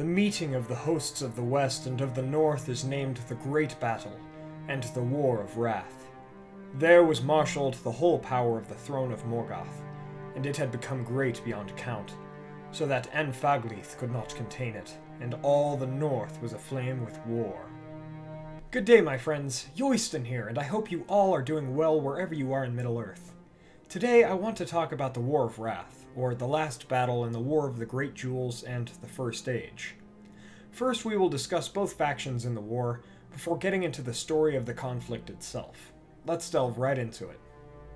The meeting of the hosts of the West and of the North is named the Great Battle, and the War of Wrath. There was marshalled the whole power of the throne of Morgoth, and it had become great beyond count, so that Anfaglith could not contain it, and all the North was aflame with war. Good day, my friends. Yoiston here, and I hope you all are doing well wherever you are in Middle-earth. Today I want to talk about the War of Wrath, or the last battle in the War of the Great Jewels and the First Age. First, we will discuss both factions in the war, before getting into the story of the conflict itself. Let's delve right into it.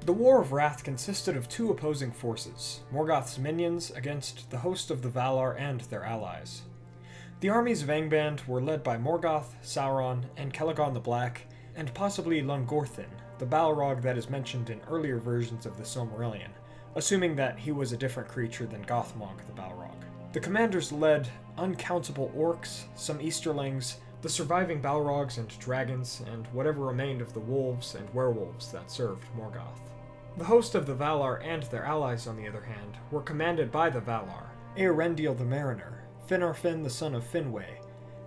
The War of Wrath consisted of two opposing forces, Morgoth's minions against the host of the Valar and their allies. The armies of Angband were led by Morgoth, Sauron, and Celegon the Black, and possibly Lungorthin, the Balrog that is mentioned in earlier versions of the Silmarillion, assuming that he was a different creature than Gothmog the Balrog. The commanders led uncountable orcs, some Easterlings, the surviving Balrogs and dragons, and whatever remained of the wolves and werewolves that served Morgoth. The host of the Valar and their allies, on the other hand, were commanded by the Valar, Eärendil the Mariner, Finarfin the son of Finwë,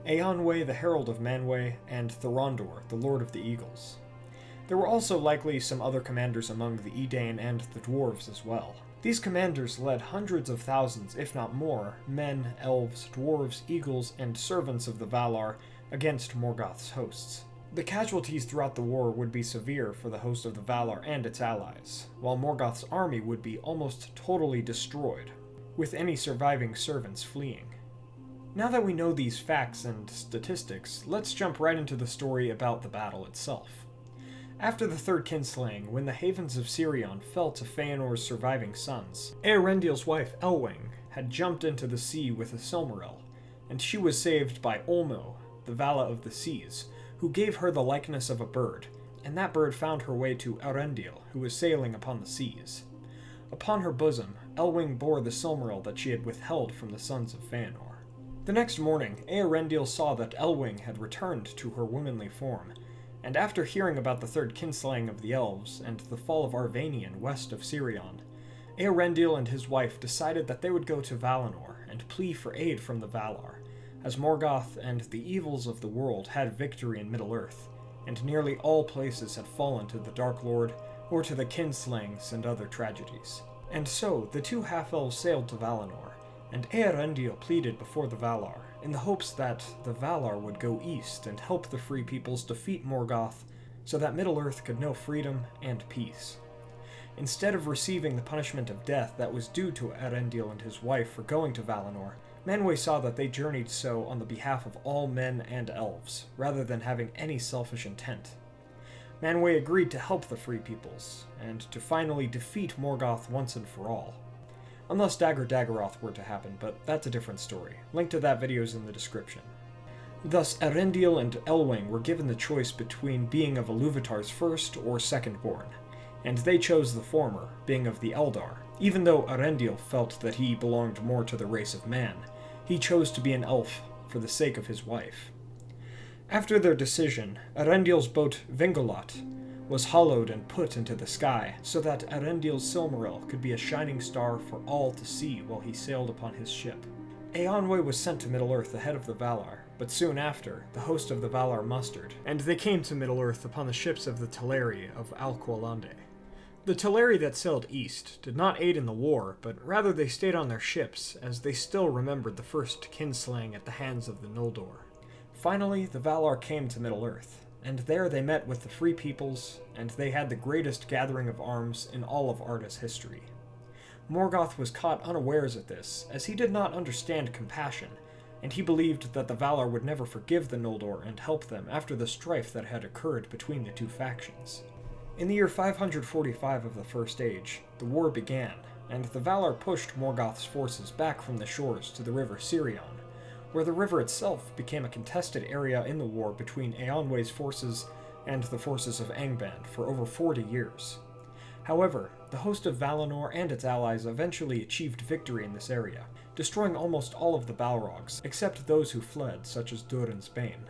Eönwë the herald of Manwë, and Thorondor, the lord of the Eagles. There were also likely some other commanders among the Edain and the dwarves as well. These commanders led hundreds of thousands, if not more, men, elves, dwarves, eagles, and servants of the Valar against Morgoth's hosts. The casualties throughout the war would be severe for the host of the Valar and its allies, while Morgoth's army would be almost totally destroyed, with any surviving servants fleeing. Now that we know these facts and statistics, let's jump right into the story about the battle itself. After the third kinslaying, when the havens of Sirion fell to Feanor's surviving sons, Eärendil's wife Elwing had jumped into the sea with a Silmaril, and she was saved by Ulmo, the Vala of the Seas, who gave her the likeness of a bird, and that bird found her way to Eärendil, who was sailing upon the seas. Upon her bosom, Elwing bore the Silmaril that she had withheld from the sons of Feanor. The next morning, Eärendil saw that Elwing had returned to her womanly form, and after hearing about the third kinslaying of the elves and the fall of Arvanian west of Sirion, Eärendil and his wife decided that they would go to Valinor and plea for aid from the Valar, as Morgoth and the evils of the world had victory in Middle-earth, and nearly all places had fallen to the Dark Lord or to the kinslayings and other tragedies. And so the two half-elves sailed to Valinor, and Eärendil pleaded before the Valar, in the hopes that the Valar would go east and help the Free Peoples defeat Morgoth so that Middle-earth could know freedom and peace. Instead of receiving the punishment of death that was due to Eärendil and his wife for going to Valinor, Manwë saw that they journeyed so on the behalf of all men and elves, rather than having any selfish intent. Manwë agreed to help the Free Peoples, and to finally defeat Morgoth once and for all. Unless Dagorath were to happen, but that's a different story. Link to that video is in the description. Thus, Eärendil and Elwing were given the choice between being of Ilúvatar's first or second born, and they chose the former, being of the Eldar. Even though Eärendil felt that he belonged more to the race of man, he chose to be an elf for the sake of his wife. After their decision, Eärendil's boat Vingolat was hollowed and put into the sky, so that Eärendil's Silmaril could be a shining star for all to see while he sailed upon his ship. Eönwë was sent to Middle-earth ahead of the Valar, but soon after, the host of the Valar mustered, and they came to Middle-earth upon the ships of the Teleri of Alqualande. The Teleri that sailed east did not aid in the war, but rather they stayed on their ships, as they still remembered the first kinslaying at the hands of the Noldor. Finally, the Valar came to Middle-earth, and there they met with the Free Peoples, and they had the greatest gathering of arms in all of Arda's history. Morgoth was caught unawares at this, as he did not understand compassion, and he believed that the Valar would never forgive the Noldor and help them after the strife that had occurred between the two factions. In the year 545 of the First Age, the war began, and the Valar pushed Morgoth's forces back from the shores to the river Sirion, where the river itself became a contested area in the war between Eönwë's forces and the forces of Angband for over 40 years. However, the host of Valinor and its allies eventually achieved victory in this area, destroying almost all of the Balrogs, except those who fled, such as Durin's Bane.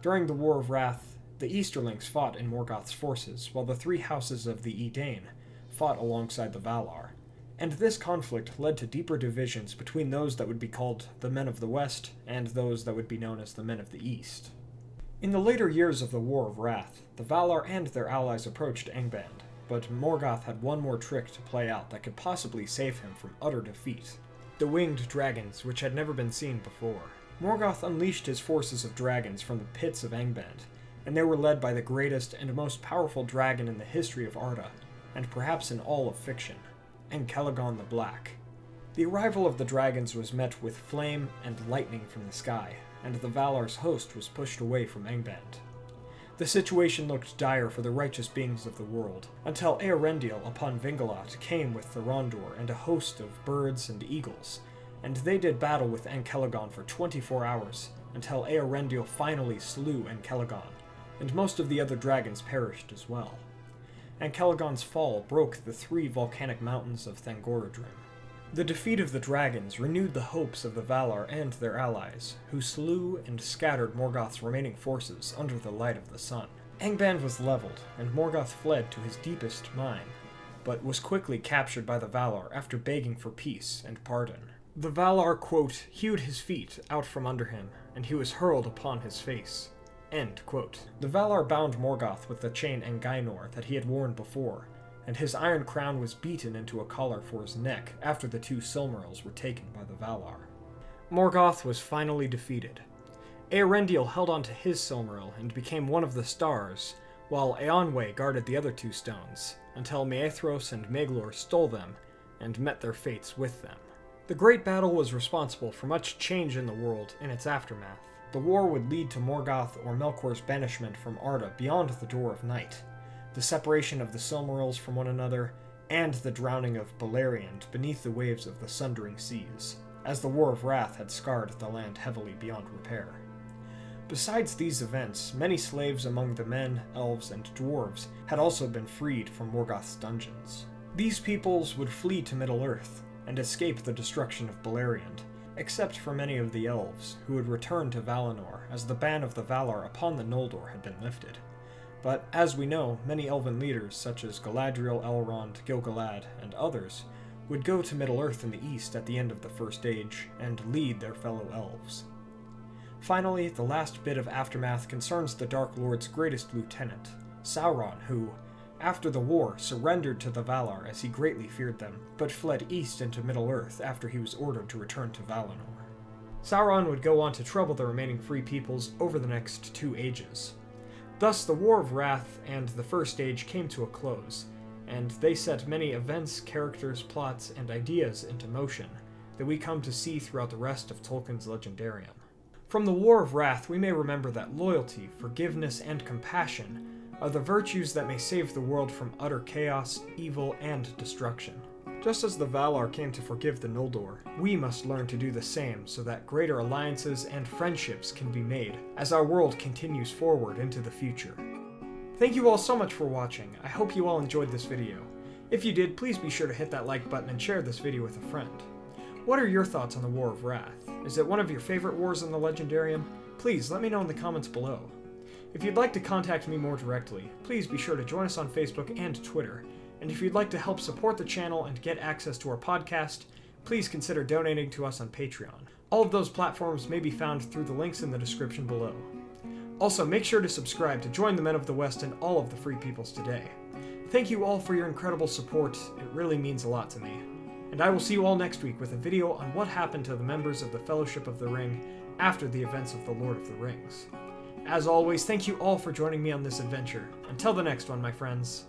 During the War of Wrath, the Easterlings fought in Morgoth's forces, while the three houses of the Edain fought alongside the Valar, and this conflict led to deeper divisions between those that would be called the Men of the West and those that would be known as the Men of the East. In the later years of the War of Wrath, the Valar and their allies approached Angband, but Morgoth had one more trick to play out that could possibly save him from utter defeat. The winged dragons, which had never been seen before. Morgoth unleashed his forces of dragons from the pits of Angband, and they were led by the greatest and most powerful dragon in the history of Arda, and perhaps in all of fiction, Ankelagorn the Black. The arrival of the dragons was met with flame and lightning from the sky, and the Valar's host was pushed away from Angband. The situation looked dire for the righteous beings of the world, until Eärendil upon Vingalot came with Thorondor and a host of birds and eagles, and they did battle with Ankelagorn for 24 hours, until Eärendil finally slew Ankelagorn, and most of the other dragons perished as well. Ankelagorn's fall broke the 3 volcanic mountains of Thangorodrim. The defeat of the dragons renewed the hopes of the Valar and their allies, who slew and scattered Morgoth's remaining forces under the light of the sun. Angband was leveled, and Morgoth fled to his deepest mine, but was quickly captured by the Valar after begging for peace and pardon. The Valar, quote, hewed his feet out from under him, and he was hurled upon his face. End quote. The Valar bound Morgoth with the chain Angainor that he had worn before, and his iron crown was beaten into a collar for his neck after the 2 Silmarils were taken by the Valar. Morgoth was finally defeated. Eärendil held onto his Silmaril and became one of the stars, while Eonwe guarded the other 2 stones, until Maethros and Maglor stole them and met their fates with them. The Great Battle was responsible for much change in the world in its aftermath. The war would lead to Morgoth or Melkor's banishment from Arda beyond the Door of Night, the separation of the Silmarils from one another, and the drowning of Beleriand beneath the waves of the Sundering Seas, as the War of Wrath had scarred the land heavily beyond repair. Besides these events, many slaves among the men, elves, and dwarves had also been freed from Morgoth's dungeons. These peoples would flee to Middle-earth and escape the destruction of Beleriand, except for many of the elves, who would return to Valinor as the ban of the Valar upon the Noldor had been lifted. But, as we know, many elven leaders such as Galadriel, Elrond, Gil-galad, and others would go to Middle-earth in the east at the end of the First Age and lead their fellow elves. Finally, the last bit of aftermath concerns the Dark Lord's greatest lieutenant, Sauron, who, after the war, surrendered to the Valar as he greatly feared them, but fled east into Middle-earth after he was ordered to return to Valinor. Sauron would go on to trouble the remaining free peoples over the next 2 ages. Thus, the War of Wrath and the First Age came to a close, and they set many events, characters, plots, and ideas into motion that we come to see throughout the rest of Tolkien's Legendarium. From the War of Wrath, we may remember that loyalty, forgiveness, and compassion are the virtues that may save the world from utter chaos, evil, and destruction. Just as the Valar came to forgive the Noldor, we must learn to do the same so that greater alliances and friendships can be made as our world continues forward into the future. Thank you all so much for watching. I hope you all enjoyed this video. If you did, please be sure to hit that like button and share this video with a friend. What are your thoughts on the War of Wrath? Is it one of your favorite wars in the Legendarium? Please let me know in the comments below. If you'd like to contact me more directly, please be sure to join us on Facebook and Twitter. And if you'd like to help support the channel and get access to our podcast, please consider donating to us on Patreon. All of those platforms may be found through the links in the description below. Also, make sure to subscribe to join the Men of the West and all of the free peoples today. Thank you all for your incredible support, it really means a lot to me. And I will see you all next week with a video on what happened to the members of the Fellowship of the Ring after the events of the Lord of the Rings. As always, thank you all for joining me on this adventure. Until the next one, my friends.